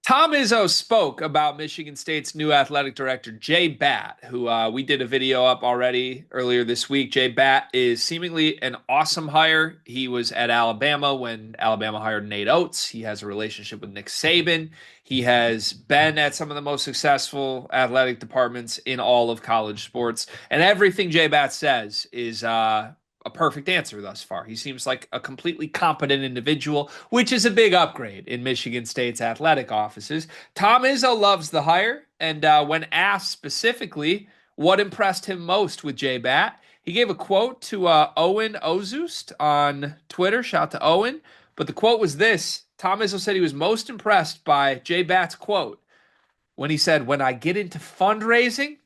Tom Izzo spoke about Michigan State's new athletic director, Jay Batt, who we did a video up already earlier this week. Jay Batt is seemingly an awesome hire. He was at Alabama when Alabama hired Nate Oates. He has a relationship with Nick Saban. He has been at some of the most successful athletic departments in all of college sports. And everything Jay Batt says is a perfect answer thus far. He seems like a completely competent individual, which is a big upgrade in Michigan State's athletic offices. Tom Izzo loves the hire, and when asked specifically what impressed him most with Jay Batt, he gave a quote to Owen Ozust on Twitter. Shout out to Owen. But the quote was this. Tom Izzo said he was most impressed by Jay Batt's quote when he said, "When I get into fundraising,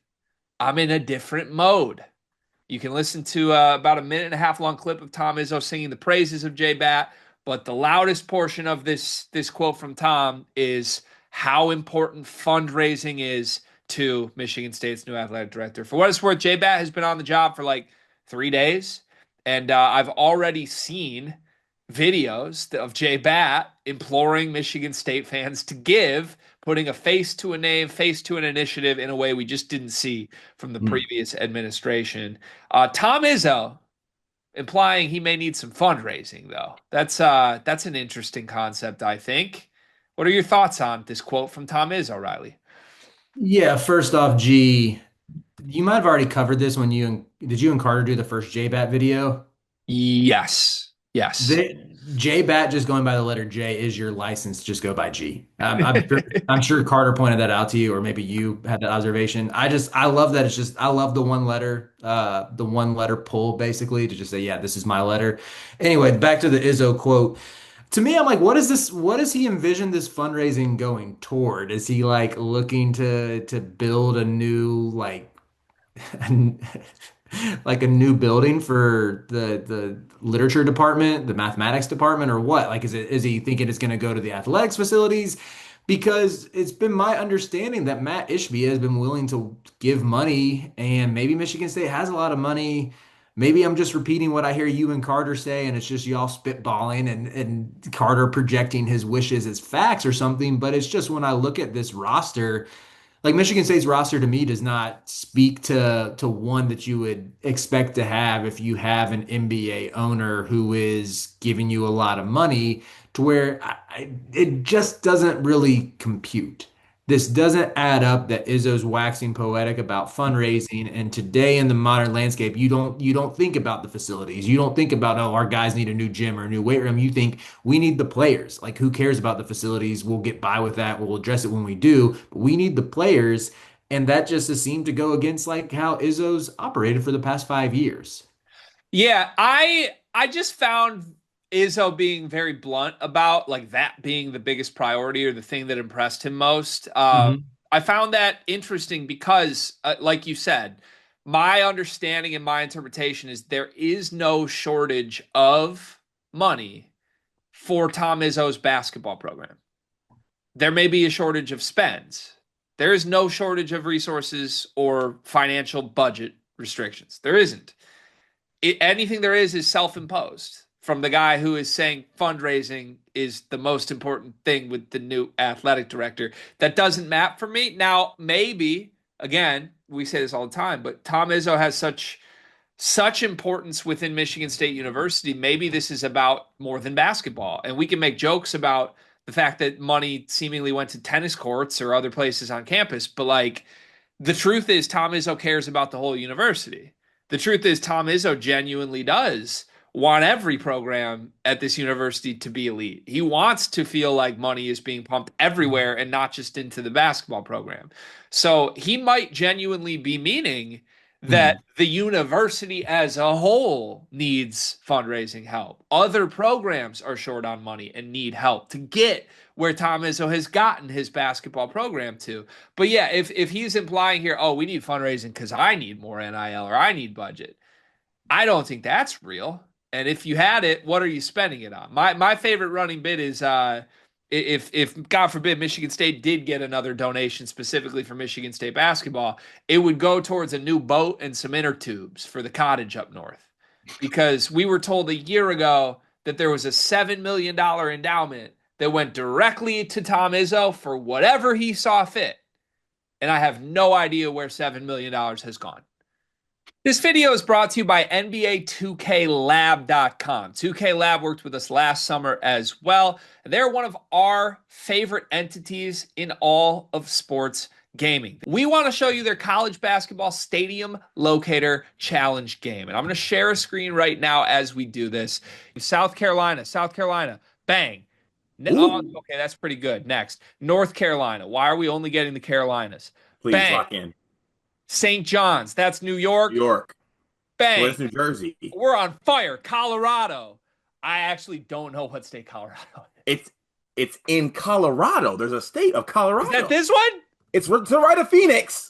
I'm in a different mode." You can listen to about a minute and a half long clip of Tom Izzo singing the praises of Jay Batt, but the loudest portion of this quote from Tom is how important fundraising is to Michigan State's new athletic director. For what it's worth, Jay Batt has been on the job for like 3 days, and I've already seen videos of Jay Batt imploring Michigan State fans to give, putting a face to a name, face to an initiative in a way we just didn't see from the Hmm. previous administration. Tom Izzo implying he may need some fundraising, though. That's an interesting concept, I think. What are your thoughts on this quote from Tom Izzo, Riley? Yeah, first off, G, you might have already covered this when did you and Carter do the first J-Bat video? Yes. Yes. J-Bat just going by the letter J is your license to just go by G. I'm sure Carter pointed that out to you, or maybe you had that observation. I love that it's just I love the one letter pull basically to just say, yeah, this is my letter. Anyway, back to the Izzo quote. To me, I'm like, what is this? What does he envision this fundraising going toward? Is he like looking to build a new like a new building for the literature department, the mathematics department, or what? Like, is he thinking it's going to go to the athletics facilities? Because it's been my understanding that Matt Ishbia has been willing to give money, and maybe Michigan State has a lot of money. Maybe I'm just repeating what I hear you and Carter say, and it's just y'all spitballing and Carter projecting his wishes as facts or something. But it's just when I look at this roster, like Michigan State's roster to me does not speak to one that you would expect to have if you have an NBA owner who is giving you a lot of money to where it just doesn't really compute. This doesn't add up that Izzo's waxing poetic about fundraising. And today in the modern landscape, you don't think about the facilities. You don't think about, oh, our guys need a new gym or a new weight room. You think we need the players. Like, who cares about the facilities? We'll get by with that. We'll address it when we do. But we need the players. And that just has seemed to go against like how Izzo's operated for the past 5 years. Yeah, I just found Izzo being very blunt about like that being the biggest priority or the thing that impressed him most. Hmm. I found that interesting because, like you said, my understanding and my interpretation is there is no shortage of money for Tom Izzo's basketball program. There may be a shortage of spends. There is no shortage of resources or financial budget restrictions. There isn't. Anything there is self-imposed from the guy who is saying fundraising is the most important thing with the new athletic director. That doesn't map for me. Now, maybe again, we say this all the time, but Tom Izzo has such importance within Michigan State University. Maybe this is about more than basketball, and we can make jokes about the fact that money seemingly went to tennis courts or other places on campus, but like the truth is Tom Izzo cares about the whole university. The truth is Tom Izzo genuinely does want every program at this university to be elite. He wants to feel like money is being pumped everywhere and not just into the basketball program. So he might genuinely be meaning that Hmm. the university as a whole needs fundraising help. Other programs are short on money and need help to get where Tom Izzo has gotten his basketball program to. But yeah, if he's implying here, oh, we need fundraising because I need more NIL or I need budget, I don't think that's real. And if you had it, what are you spending it on? My favorite running bit is if God forbid Michigan State did get another donation specifically for Michigan State basketball, it would go towards a new boat and some inner tubes for the cottage up north. Because we were told a year ago that there was a $7 million endowment that went directly to Tom Izzo for whatever he saw fit. And I have no idea where $7 million has gone. This video is brought to you by NBA2KLab.com. 2K Lab worked with us last summer as well, and they're one of our favorite entities in all of sports gaming. We want to show you their college basketball stadium locator challenge game, and I'm going to share a screen right now as we do this. South Carolina, bang. Oh, Ooh, okay, that's pretty good. Next, North Carolina. Why are we only getting the Carolinas? please Bang. lock in. St. John's, that's New New York. York. Bang. Where's New Jersey? We're on fire. Colorado. I actually don't know what state Colorado is. It's in Colorado. There's a state of Is that Colorado. this one? It's to the right of Phoenix.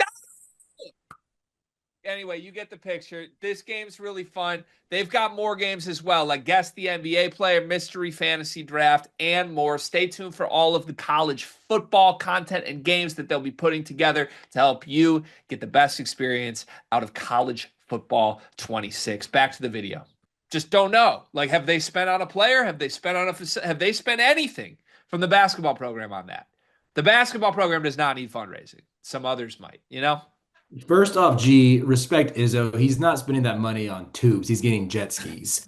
Anyway, you get the picture. This game's really fun. They've got more games as well, like Guess the NBA Player, Mystery Fantasy Draft, and more. Stay tuned for all of the college football content and games that they'll be putting together to help you get the best experience out of college football 26. Back to the video. Just don't know. Like, have they spent on a player? Have they spent on have they spent anything from the basketball program on that? The basketball program does not need fundraising. Some others might, you know? First off, respect Izzo. He's not spending that money on tubes. He's getting jet skis.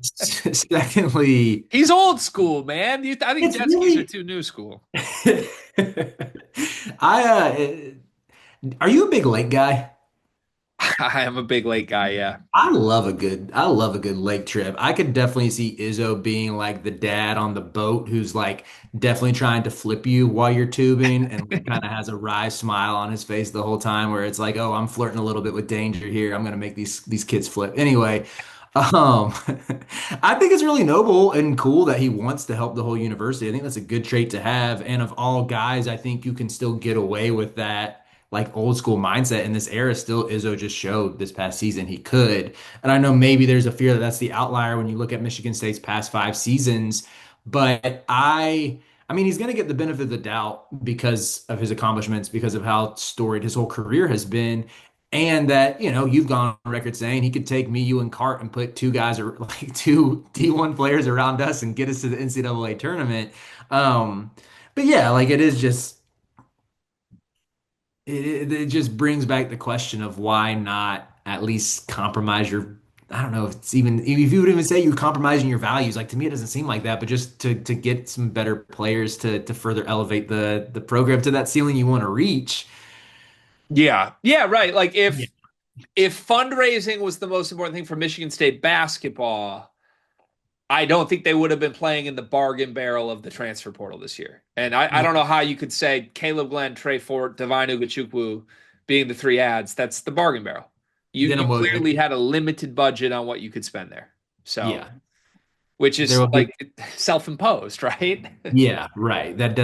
Secondly, He's old school, man. I think it's jet skis are really too new school. I are you a big lake guy? I am a big lake guy, yeah. I love a good lake trip. I could definitely see Izzo being like the dad on the boat who's like definitely trying to flip you while you're tubing and like kind of has a wry smile on his face the whole time where it's like, "Oh, I'm flirting a little bit with danger here. I'm gonna make these kids flip." Anyway, um I think it's really noble and cool that he wants to help the whole university. I think that's a good trait to have. And of all guys, I think you can still get away with that like old school mindset in this era. Still, Izzo just showed this past season he could. And I know maybe there's a fear that that's the outlier when you look at Michigan State's past 5 seasons, but I mean, he's going to get the benefit of the doubt because of his accomplishments, because of how storied his whole career has been. And that, you've gone on record saying he could take me, you, and Cart and put two guys or like two D1 players around us and get us to the NCAA tournament. Um, but yeah, like it is just it just brings back the question of why not at least compromise your, I don't know if it's even, if you would even say you're compromising your values. Like to me, it doesn't seem like that, but just to get some better players to further elevate the program to that ceiling you want to reach. Yeah. Yeah, right. Like Yeah. if fundraising was the most important thing for Michigan State basketball, I don't think they would have been playing in the bargain barrel of the transfer portal this year. And I Yeah. don't know how you could say Caleb Glenn, Trey Fort, Divine Ugachukwu being the three ads. That's the bargain barrel. You Then what? clearly had a limited budget on what you could spend there. So, Yeah. which There is will be. like self-imposed, right? Yeah, right. That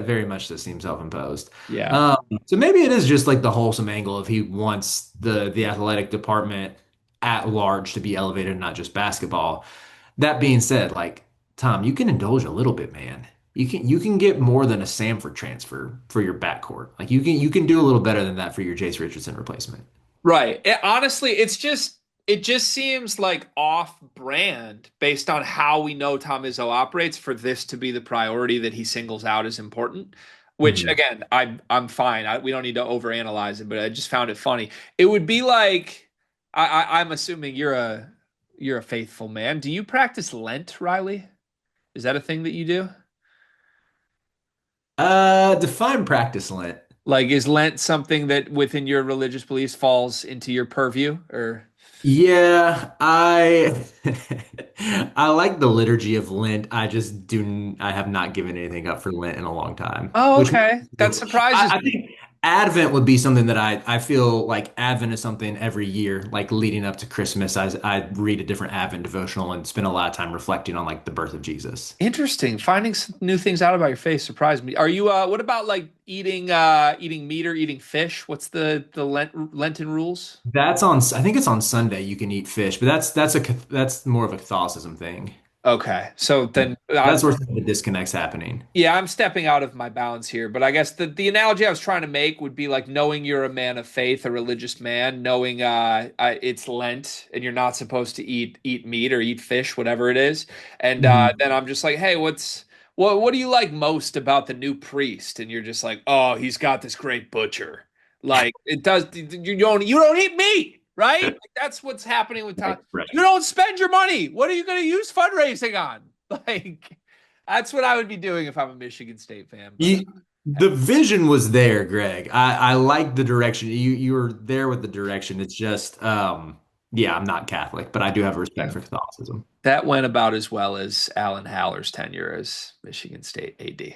very much does seem self-imposed. Yeah. Um, so maybe it is just like the wholesome angle of he wants the athletic department at large to be elevated, not just basketball. That being said, like Tom, you can indulge a little bit, man. You can get more than a Samford transfer for your backcourt. Like you can do a little better than that for your Jace Richardson replacement. Right. Honestly, it just seems like off brand based on how we know Tom Izzo operates for this to be the priority that he singles out as important. Which Mhm. again, I'm fine. We don't need to overanalyze it, but I just found it funny. It would be like I'm assuming you're a faithful man. Do you practice Lent, Riley? Is that a thing that you do? Define practice Lent. Like, is Lent something that within your religious beliefs falls into your purview or? Yeah, I I like the liturgy of Lent. I have not given anything up for Lent in a long time. Oh, Which okay. That surprises I me. think Advent would be something that I feel like Advent is something every year, like leading up to Christmas. I read a different Advent devotional and spend a lot of time reflecting on like the birth of Jesus. Interesting. Finding some new things out about your face surprised me. Are you what about like eating meat or eating fish? What's the Lenten rules? I think it's on Sunday you can eat fish, but that's more of a Catholicism thing. Okay. So then That's where some of the disconnect's happening. yeah, I'm stepping out of my bounds here, but I guess the analogy I was trying to make would be like knowing you're a man of faith, a religious man, knowing it's Lent and you're not supposed to eat meat or eat fish, whatever it is. And Mhm. then I'm just like, hey, What do you like most about the new priest? And you're just like, oh, he's got this great butcher. Like it does. You don't eat meat, right? Like, that's what's happening with Tom. Right, right. You don't spend your money. What are you going to use fundraising on? Like that's what I would be doing if I'm a Michigan State fan. But The vision was there, Greg. I like the direction. You were there with the direction. It's just yeah, I'm not Catholic, but I do have respect yeah, for Catholicism. that went about as well as Alan Haller's tenure as Michigan State AD.